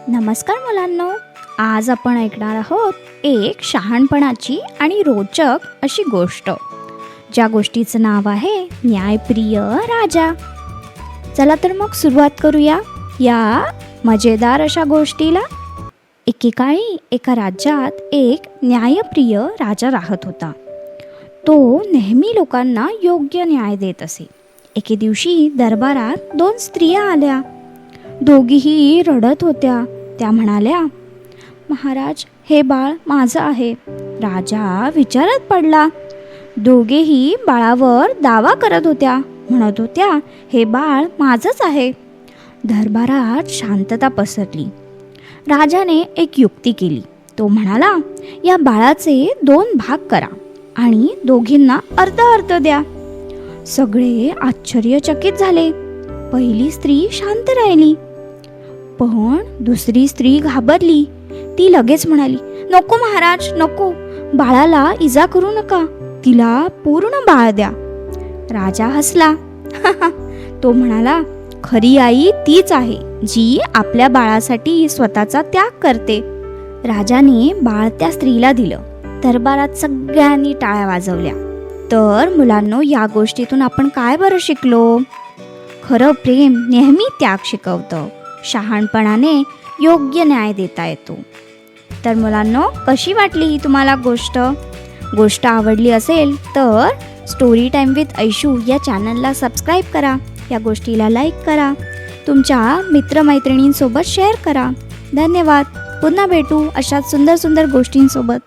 नमस्कार मुलांनो, आज आपण ऐकणार आहोत एक शहाणपणाची आणि रोचक अशी गोष्ट, ज्या गोष्टीचं नाव आहे न्यायप्रिय राजा. चला तर मग सुरुवात करूया या मजेदार अशा गोष्टीला. एकेकाळी एका राज्यात एक न्यायप्रिय राजा राहत होता. तो नेहमी लोकांना योग्य न्याय देत असे. एके दिवशी दरबारात 2 स्त्रिया आल्या. दोघीही रडत होत्या. त्या म्हणाल्या, महाराज, हे बाळ माझं आहे. राजा विचारात पडला. दोघेही बाळावर दावा करत होत्या. म्हणत होत्या, हे बाळ माझंच आहे. दरबारात शांतता पसरली. राजाने एक युक्ती केली. तो म्हणाला, या बाळाचे 2 भाग करा आणि दोघींना अर्ध द्या. सगळे आश्चर्यचकित झाले. पहिली स्त्री शांत राहिली, पण दुसरी स्त्री घाबरली. ती लगेच म्हणाली, नको महाराज, नको. बाळाला इजा करू नका. तिला पूर्ण बाळ द्या. राजा हसला. तो म्हणाला, खरी आई तीच आहे जी आपल्या बाळासाठी स्वतःचा त्याग करते. राजाने बाळ त्या स्त्रीला दिलं. दरबारात सगळ्यांनी टाळ्या वाजवल्या. तर मुलांनो, या गोष्टीतून आपण काय बरं शिकलो? खरं प्रेम नेहमी त्याग शिकवतं. शहाणपणाने योग्य न्याय देता येतो. तर मुलांनो, कशी वाटली ही तुम्हाला गोष्ट आवडली असेल तर स्टोरी टाइम विथ ऐशू या चॅनलला सबस्क्राईब करा. या गोष्टीला लाईक करा. तुमच्या मित्रमैत्रिणींसोबत शेअर करा. धन्यवाद. पुन्हा भेटू अशाच सुंदर गोष्टींसोबत.